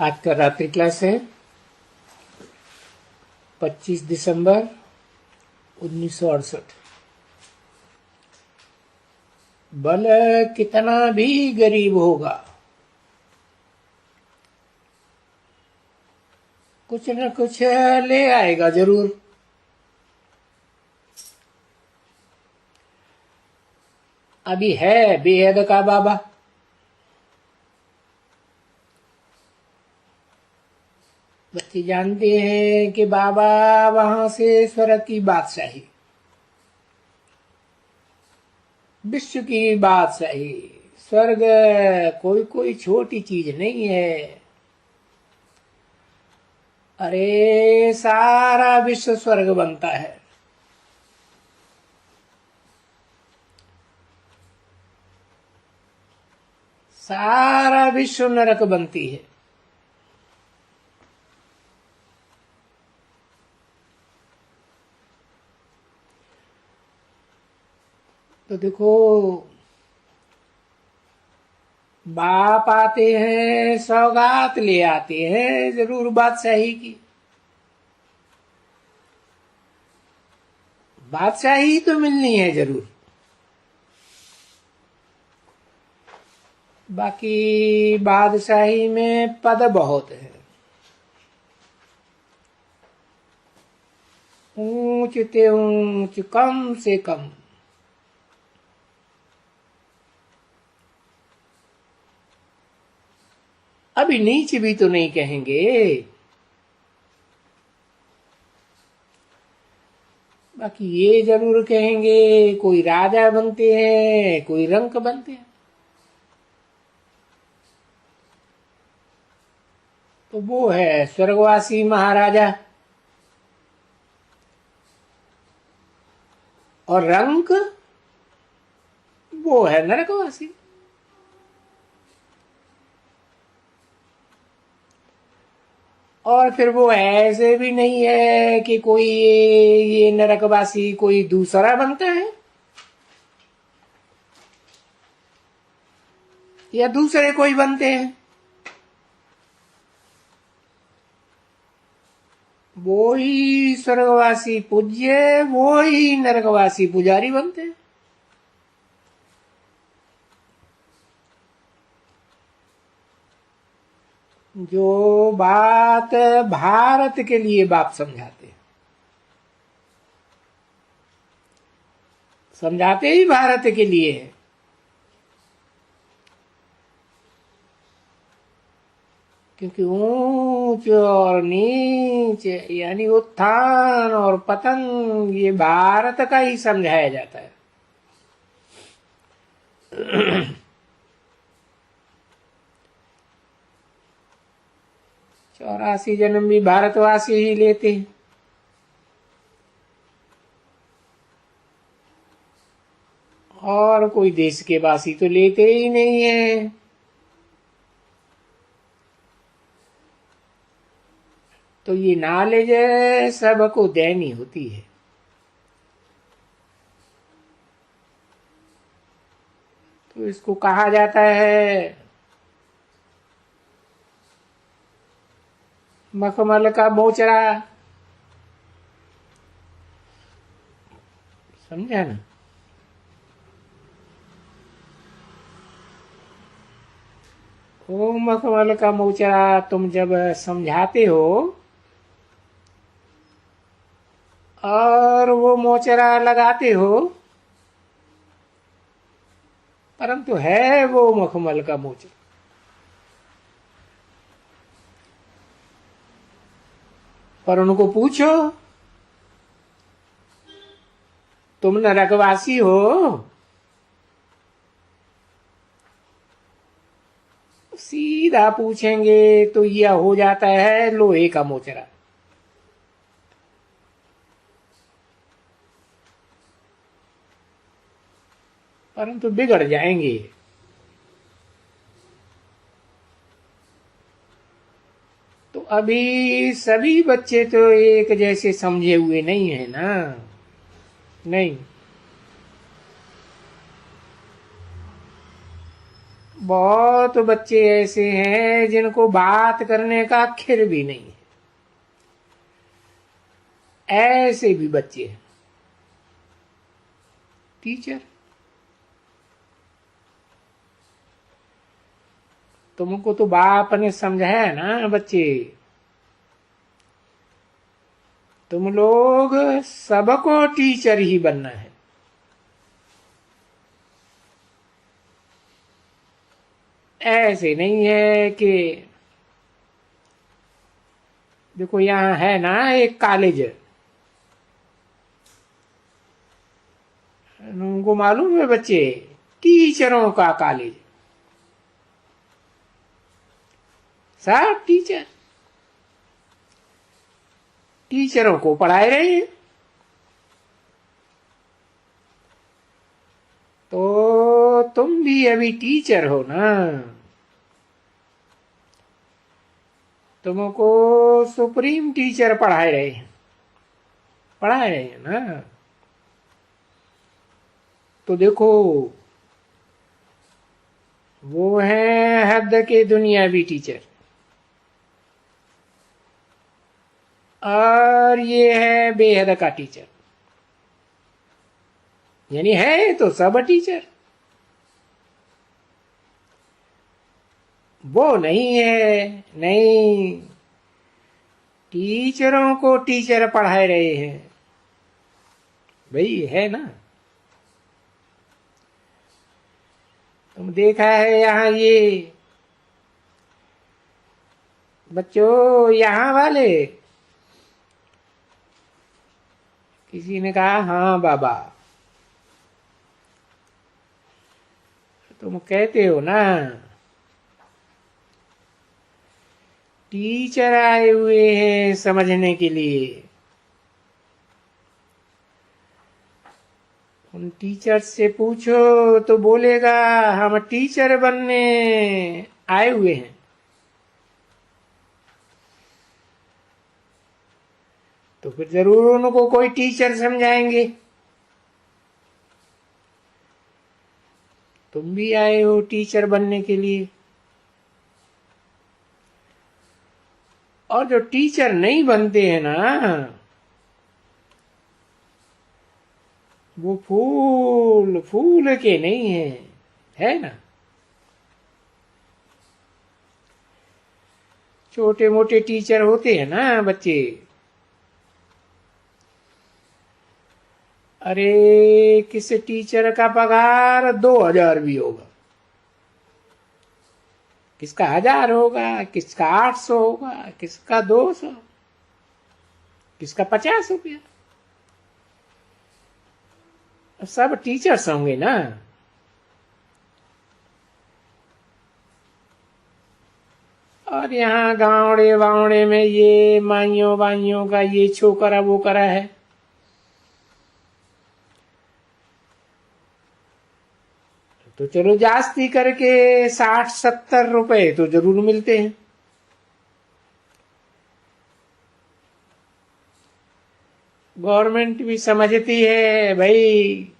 आज का रात्रि क्लास है 25 दिसंबर 1968। बल कितना भी गरीब होगा, कुछ न कुछ ले आएगा जरूर। अभी है बेहद का बाबा, बच्चे जानते हैं कि बाबा वहां से स्वर्ग की बादशाही, विश्व की बादशाही। स्वर्ग कोई कोई छोटी चीज नहीं है। अरे सारा विश्व स्वर्ग बनता है। सारा विश्व नरक बनती है। तो देखो, बाप आते हैं, सौगात ले आते हैं जरूर बादशाही की। बादशाही तो मिलनी है जरूर। बाकी बादशाही में पद बहुत है, ऊंच ते ऊंच, कम से कम। अभी नीच भी तो नहीं कहेंगे। बाकी ये जरूर कहेंगे कोई राजा बनते हैं, कोई रंक बनते हैं। तो वो है स्वर्गवासी महाराजा, और रंक वो है नरकवासी। और फिर वो ऐसे भी नहीं है कि कोई ये नरकवासी कोई दूसरा बनता है या दूसरे कोई बनते हैं। वो ही स्वर्गवासी पूज्य, वो ही नरकवासी पुजारी बनते हैं। जो बात भारत के लिए बाप समझाते हैं, समझाते ही भारत के लिए है। क्योंकि ऊंच और नीच यानी उत्थान और पतन ये भारत का ही समझाया जाता है। 84 जन्म भी भारतवासी ही लेते हैं। और कोई देश के वासी तो लेते ही नहीं है। तो ये नॉलेज सबको देनी होती है। तो इसको कहा जाता है मखमल का मोचरा। समझा ना? ओ मखमल का मोचरा तुम जब समझाते हो और वो मोचरा लगाते हो, परंतु है वो मखमल का मोचरा। पर उनको पूछो तुम नरकवासी हो, सीधा पूछेंगे तो यह हो जाता है लोहे का मोचरा। परंतु बिगड़ जाएंगे। तो अभी सभी बच्चे तो एक जैसे समझे हुए नहीं है ना। नहीं, बहुत बच्चे ऐसे हैं जिनको बात करने का अक्षर भी नहीं है, ऐसे भी बच्चे हैं। टीचर तुमको तो बाप ने समझाया ना बच्चे, तुम लोग सबको टीचर ही बनना है। ऐसे नहीं है कि देखो यहाँ है ना एक कॉलेज, उनको मालूम है बच्चे, टीचरों का कॉलेज, सब टीचर टीचरों को पढ़ाए रहे हैं। तो तुम भी अभी टीचर हो ना, तुमको सुप्रीम टीचर पढ़ाए रहे हैं, पढ़ाए रहे हैं ना। तो देखो वो है हद के दुनियावी टीचर, और ये है बेहद का टीचर, यानी है तो सब टीचर। वो नहीं है, नहीं, टीचरों को टीचर पढ़ाए रहे हैं भाई, है ना। तुम देखा है यहाँ ये बच्चों, यहाँ वाले, किसी ने कहा हाँ बाबा, तुम कहते हो ना टीचर आए हुए हैं समझने के लिए, उन टीचर से पूछो तो बोलेगा हम टीचर बनने आए हुए हैं। तो फिर जरूर उनको कोई टीचर समझाएंगे। तुम भी आए हो टीचर बनने के लिए, और जो टीचर नहीं बनते हैं ना, वो फूल फूल के नहीं है, है ना। छोटे मोटे टीचर होते हैं ना बच्चे, अरे किस टीचर का पगार 2000 भी होगा, किसका 1000 होगा, किसका 800 होगा, किसका 200, किसका 50 रुपया, सब टीचर्स होंगे ना। और यहाँ गावड़े वावड़े में ये माइयों बाइयों का ये छोकरा वो करा है, तो चलो जास्ती करके 60-70 रुपए तो जरूर मिलते हैं। गवर्नमेंट भी समझती है भाई,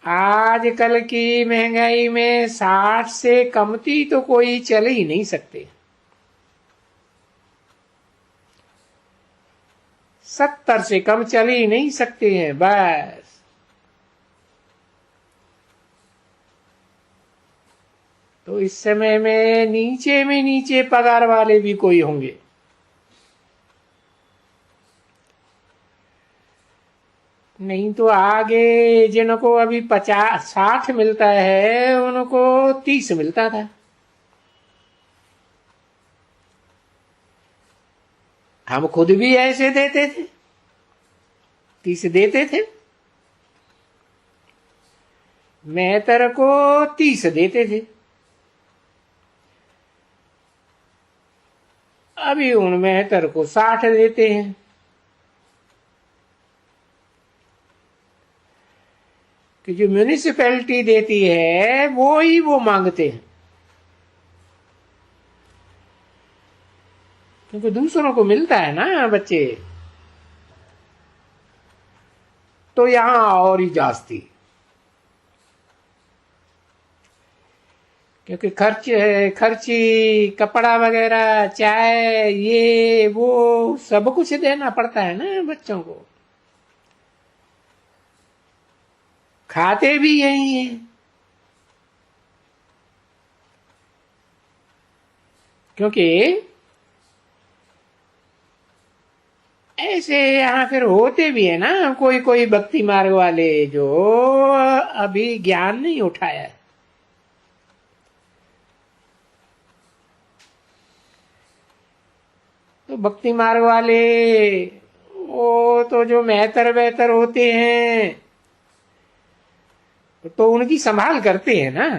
आजकल की महंगाई में 60 से कमती तो कोई चल ही नहीं सकते, 70 से कम चल ही नहीं सकते हैं बस। तो इस समय में नीचे पगार वाले भी कोई होंगे, नहीं तो आगे जिनको अभी 50-60 मिलता है उनको 30 मिलता था। हम खुद भी ऐसे देते थे, 30 देते थे, मेहतर को 30 देते थे, अभी उन मेहतर को 60 देते हैं। कि जो म्यूनिसिपैलिटी देती है वो ही वो मांगते हैं, क्योंकि दूसरों को मिलता है ना बच्चे, तो यहां और ही जास्ती। क्योंकि खर्च है, खर्ची, कपड़ा वगैरह, चाय, ये वो सब कुछ देना पड़ता है ना बच्चों को। खाते भी यही है, क्योंकि ऐसे यहाँ फिर होते भी है ना कोई कोई भक्ति मार्ग वाले जो अभी ज्ञान नहीं उठाया है। तो भक्ति मार्ग वाले वो तो जो मेहतर बेहतर होते हैं तो उनकी संभाल करते हैं ना।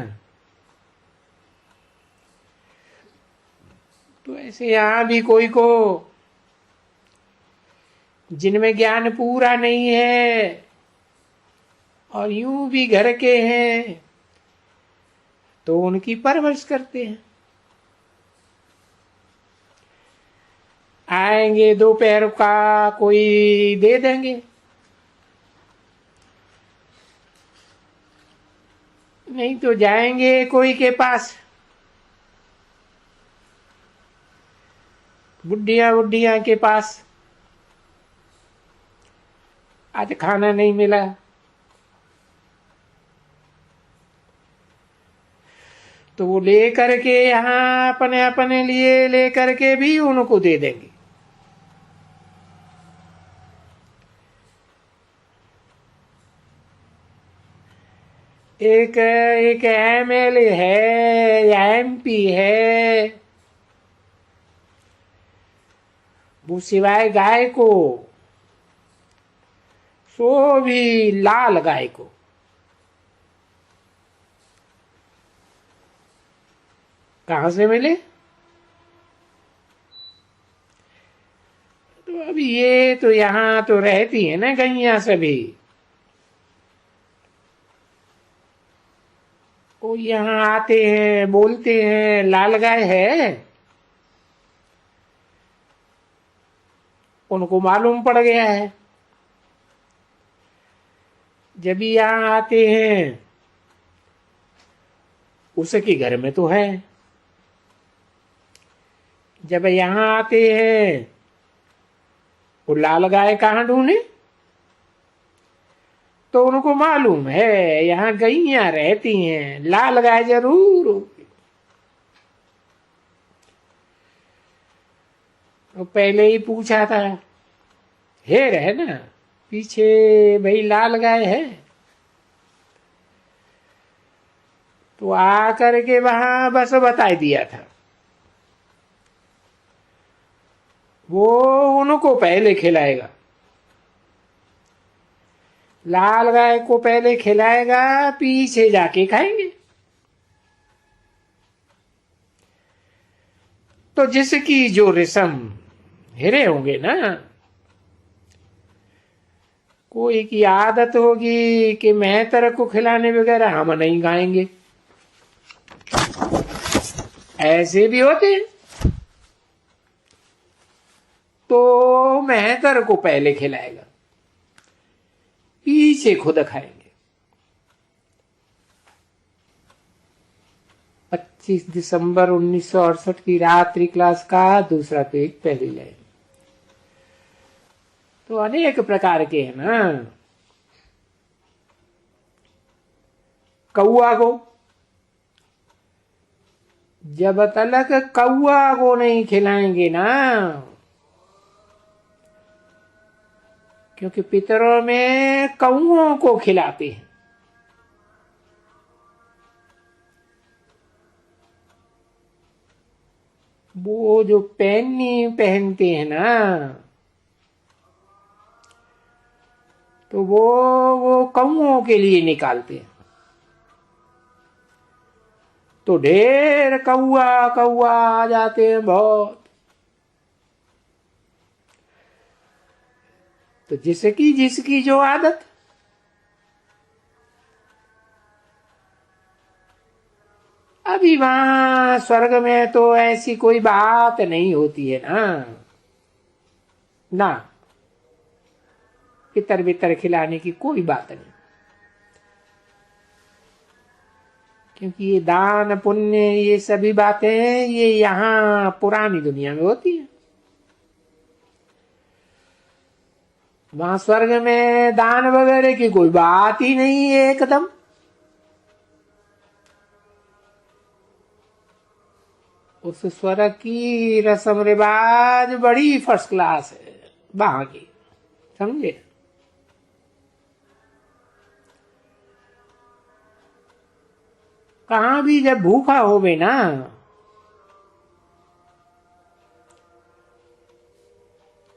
तो ऐसे यहां भी कोई को जिनमें ज्ञान पूरा नहीं है और यूं भी घर के हैं तो उनकी परवरिश करते हैं। आएंगे दोपहर का कोई दे देंगे, नहीं तो जाएंगे कोई के पास, बुढ़िया बुढ़िया के पास, आज खाना नहीं मिला, तो वो ले करके यहाँ अपने अपने लिए ले करके भी उनको दे देंगे। एक एक एमएलए है या एमपी है, वो सिवाय गाय को सो भी लाल गाय को कहां से मिले। तो अभी ये तो यहां तो रहती है ना गैया सभी, वो यहाँ आते हैं बोलते हैं लाल गाय है, उनको मालूम पड़ गया है। जब भी यहाँ आते हैं उसके घर में तो है, जब यहाँ आते हैं वो लाल गाय कहाँ ढूंढे, तो उनको मालूम है यहाँ गैया रहती हैं, लाल गाय जरूर होगी। तो पहले ही पूछा था, हेर है ना पीछे भाई लाल गाय है, तो आ करके वहां बस बता दिया था। वो उनको पहले खिलाएगा, लाल गाय को पहले खिलाएगा, पीछे जाके खाएंगे। तो जिसकी जो रिसम हिरे होंगे ना, कोई की आदत होगी कि मेहतर को खिलाने वगैरह हम नहीं खाएंगे, ऐसे भी होते हैं। तो मेहतर को पहले खिलाएगा, पीछे खुद खाएंगे। 25 दिसंबर 1968 की रात्रि क्लास का दूसरा पेज पहली लाइन। तो अनेक प्रकार के हैं ना। कौआ को जब तलक कौआ को नहीं खिलाएंगे ना, क्योंकि पितरों में कौओं को खिलाते हैं। वो जो पैनी पहनते हैं ना, तो वो कौओं के लिए निकालते हैं। तो ढेर कौआ कौआ आ जाते हैं बहुत। तो जिसकी जिसकी जो आदत, अभी वहां स्वर्ग में तो ऐसी कोई बात नहीं होती है ना, ना पितर बितर खिलाने की कोई बात नहीं। क्योंकि ये दान पुण्य ये सभी बातें ये यहाँ पुरानी दुनिया में होती है। वहां स्वर्ग में दान वगैरह की कोई बात ही नहीं है एकदम। उस स्वर्ग की रस्म रिवाज बड़ी फर्स्ट क्लास है वहां की, समझे। कहां भी जब भूखा होवे ना,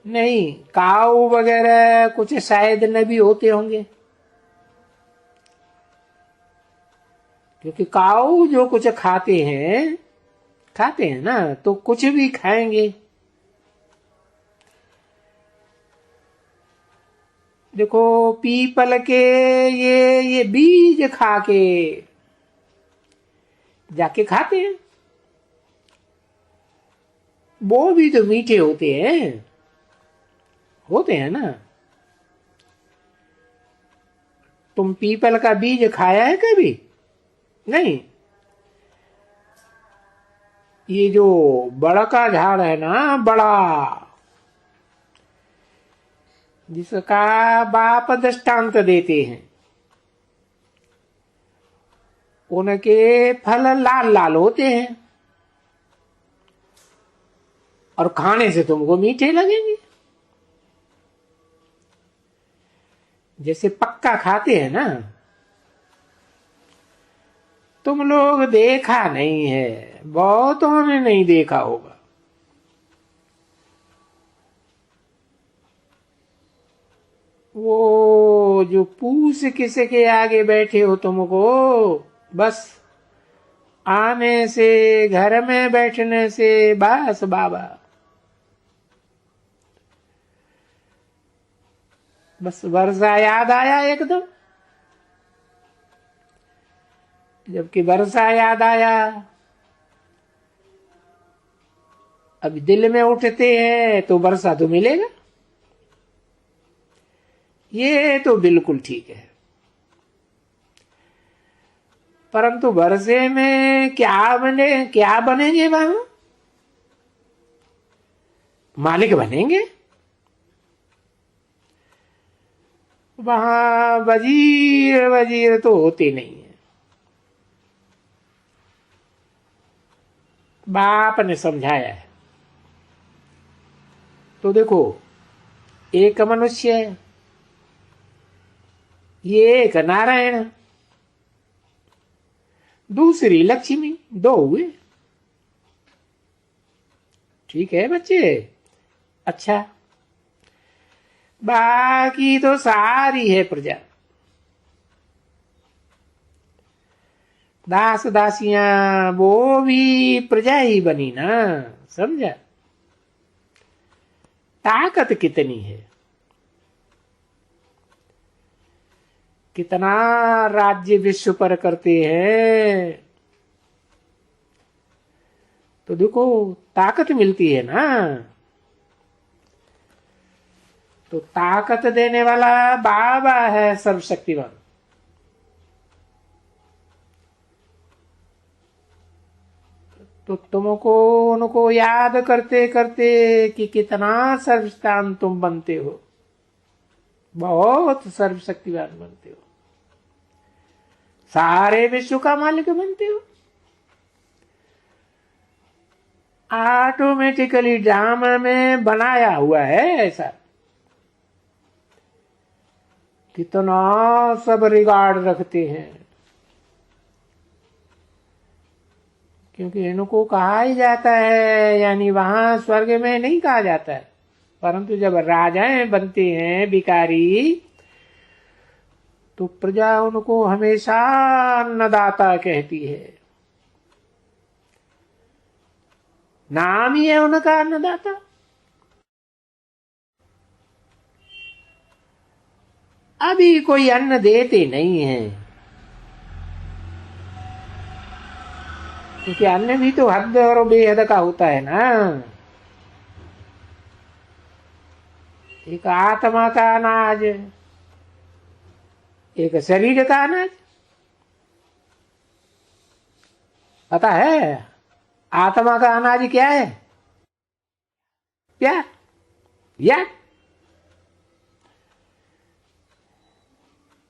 नहीं काऊ वगैरह कुछ शायद न भी होते होंगे, क्योंकि काऊ जो कुछ खाते हैं ना, तो कुछ भी खाएंगे। देखो पीपल के ये बीज खा के जाके खाते हैं, वो भी तो मीठे होते हैं ना। तुम पीपल का बीज खाया है कभी? नहीं। ये जो बड़ा का झाड़ है ना, बड़ा, जिसका बाप दृष्टांत देते हैं, उनके फल लाल लाल होते हैं और खाने से तुमको मीठे लगेंगे। जैसे पक्का खाते हैं ना, तुम लोग देखा नहीं है, बहुतों ने नहीं देखा होगा। वो जो पूछ किसी के आगे बैठे हो तुमको, बस आने से घर में बैठने से बस बाबा, बस वर्षा याद आया एकदम। जबकि वर्षा याद आया, अब दिल में उठते हैं तो वर्षा तो मिलेगा, ये तो बिल्कुल ठीक है। परंतु वर्षे में क्या बनेंगे वहां? मालिक बनेंगे। वहां वजीर तो होते नहीं है। बाप ने समझाया है। तो देखो, एक मनुष्य है, ये एक नारायण, दूसरी लक्ष्मी, दो हुए। ठीक है बच्चे? अच्छा, बाकी तो सारी है प्रजा, दास दासियां, वो भी प्रजा ही बनी ना, समझा। ताकत कितनी है, कितना राज्य विश्व पर करते हैं, तो देखो ताकत मिलती है ना। तो ताकत देने वाला बाबा है सर्वशक्तिमान। तो तुमको उनको याद करते करते कि कितना सर्वशक्तिमान तुम बनते हो, बहुत सर्वशक्तिमान बनते हो, सारे विश्व का मालिक बनते हो। ऑटोमेटिकली ड्रामा में बनाया हुआ है ऐसा। कितना सब रिगार्ड रखते हैं, क्योंकि इनको कहा ही जाता है, यानी वहां स्वर्ग में नहीं कहा जाता है, परंतु जब राजाएं बनते हैं भिखारी, तो प्रजा उनको हमेशा अन्नदाता कहती है। नाम ही है उनका अन्नदाता। अभी कोई अन्न देते नहीं है, क्योंकि अन्न भी तो हद और बेहद का होता है ना। एक आत्मा का अनाज, एक शरीर का अनाज। पता है आत्मा का अनाज क्या है? प्यार, या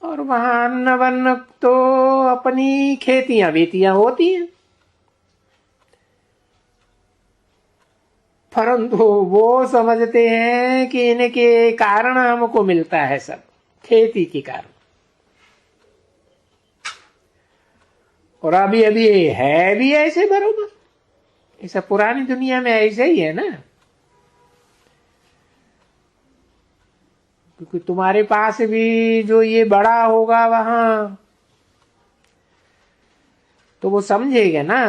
और वहां अन्न वन्न तो अपनी खेतियां बेतियां होती हैं, परंतु वो समझते हैं कि इनके कारण हमको मिलता है सब, खेती के कारण। और अभी अभी है भी ऐसे बरोबर, ऐसा पुरानी दुनिया में ऐसे ही है ना, क्योंकि तुम्हारे पास भी जो ये बड़ा होगा वहां, तो वो समझेगा ना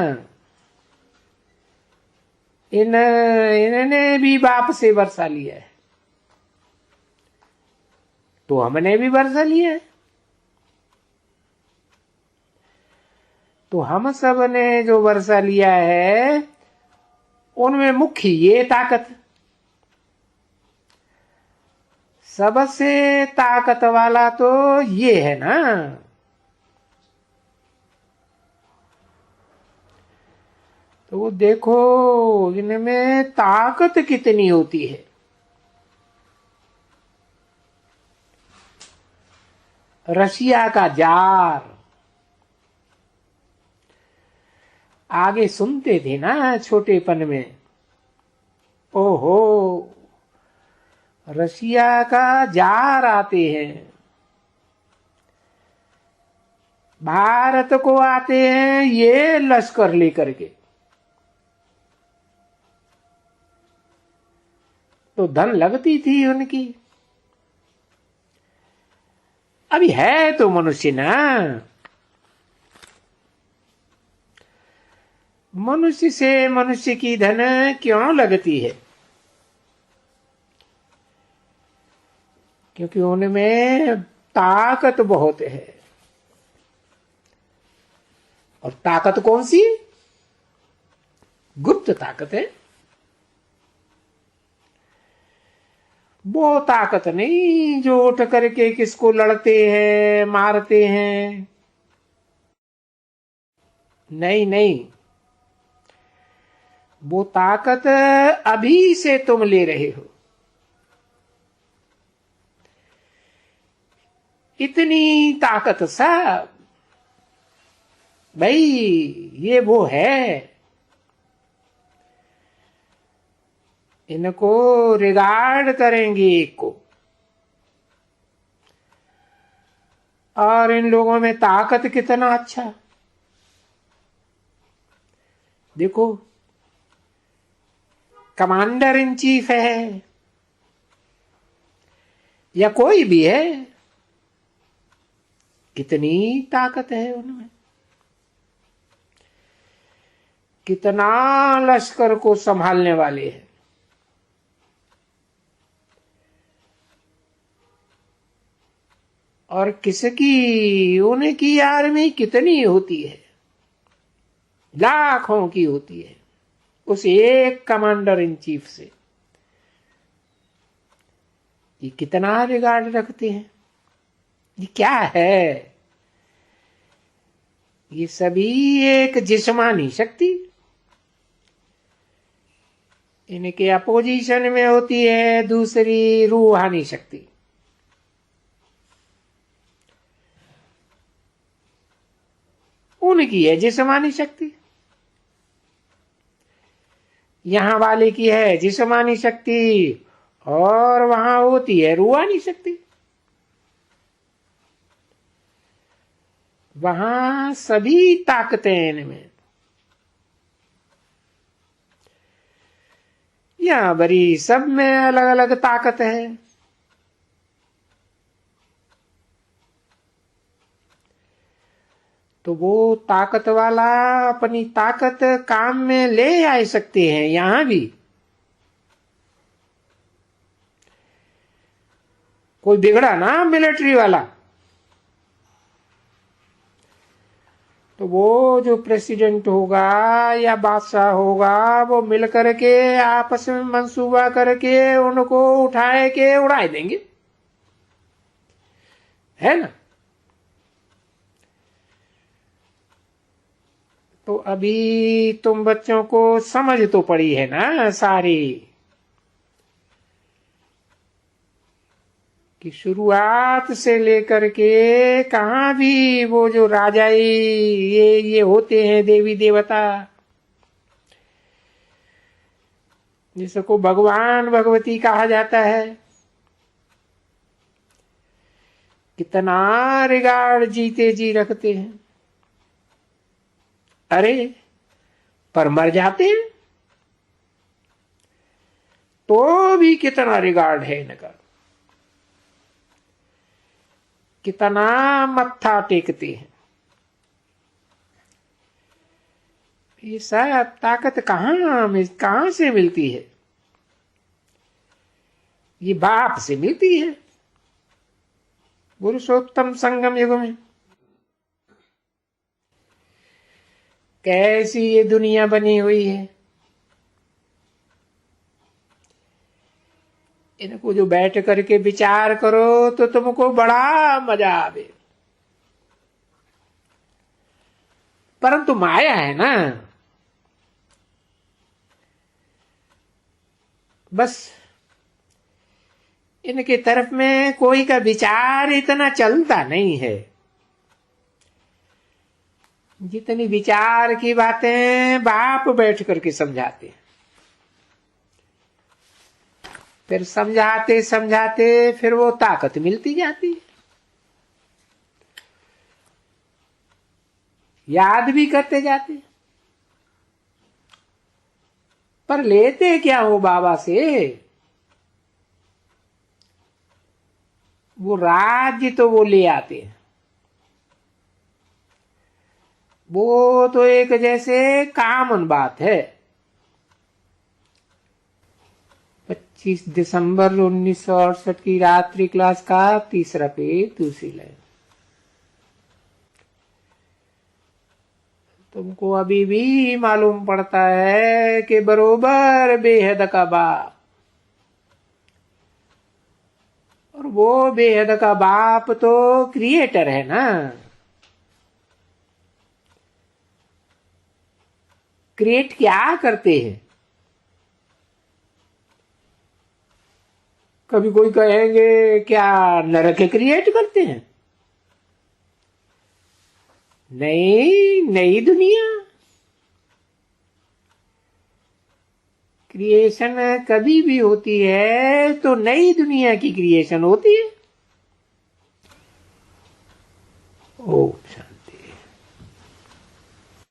इन्होंने भी बाप से वर्षा लिया है, तो हमने भी वर्षा लिया है, तो हम सब ने जो वर्षा लिया है उनमें मुख्य ये ताकत, सबसे ताकत वाला तो ये है ना। तो वो देखो इनमें ताकत कितनी होती है। रशिया का जार, आगे सुनते थे ना छोटेपन में, ओहो रशिया का जार आते हैं, भारत को आते हैं ये लश्कर लेकर के, तो धन लगती थी उनकी। अभी है तो मनुष्य ना, मनुष्य से मनुष्य की धन क्यों लगती है? क्योंकि उनमें ताकत बहुत है। और ताकत कौन सी? गुप्त ताकत है। वो ताकत नहीं जो उठ करके किसको लड़ते हैं मारते हैं, नहीं नहीं, वो ताकत अभी से तुम ले रहे हो। इतनी ताकत सब भाई, ये वो है, इनको रिगार्ड करेंगे एक को, और इन लोगों में ताकत कितना अच्छा। देखो कमांडर इन चीफ है या कोई भी है, कितनी ताकत है उनमें, कितना लश्कर को संभालने वाले हैं। और किसकी, उनकी आर्मी कितनी होती है, लाखों की होती है उस एक कमांडर इन चीफ से। ये कितना रिगार्ड रखते हैं, ये क्या है? ये सभी एक जिस्मानी शक्ति, इनके अपोजिशन में होती है दूसरी रूहानी शक्ति। उनकी है जिस्मानी शक्ति, यहां वाले की है जिस्मानी शक्ति, और वहां होती है रूहानी शक्ति। वहां सभी ताकतें इनमें, यहां बड़ी सब में अलग अलग ताकत है। तो वो ताकत वाला अपनी ताकत काम में ले आ सकते हैं यहां भी। कोई बिगड़ा ना मिलिट्री वाला, तो वो जो प्रेसिडेंट होगा या बादशाह होगा, वो मिल करके आपस में मंसूबा करके उनको उठाए के उड़ाए देंगे, है ना। तो अभी तुम बच्चों को समझ तो पड़ी है ना सारी, कि शुरुआत से लेकर के कहाँ भी वो जो राजाई ये होते हैं देवी देवता, जिसको भगवान भगवती कहा जाता है, कितना रिगार्ड जीते जी रखते हैं। अरे पर मर जाते हैं तो भी कितना रिगार्ड है इनका, कितना मत्था टेकते हैं। ये सब ताकत कहां से मिलती है? ये बाप से मिलती है, पुरुषोत्तम संगम युग में। कैसी ये दुनिया बनी हुई है, इनको जो बैठ करके विचार करो तो तुमको बड़ा मजा आवे। परंतु माया है ना, बस इनके तरफ में कोई का विचार इतना चलता नहीं है। जितनी विचार की बातें बाप बैठ करके समझाते हैं, फिर समझाते समझाते फिर वो ताकत मिलती जाती है, याद भी करते जाते, पर लेते क्या हो बाबा से? वो राज्य तो वो ले आते हैं, वो तो एक जैसे कॉमन बात है। 25 दिसंबर 1968 की रात्रि क्लास का तीसरा पेज, दूसरी लाइन। तुमको अभी भी मालूम पड़ता है कि बरोबर बेहद का बाप, और वो बेहद का बाप तो क्रिएटर है ना। क्रिएट क्या करते हैं? कभी कोई कहेंगे क्या नरक क्रिएट करते हैं? नई दुनिया। क्रिएशन कभी भी होती है तो नई दुनिया की क्रिएशन होती है। ओम शांति।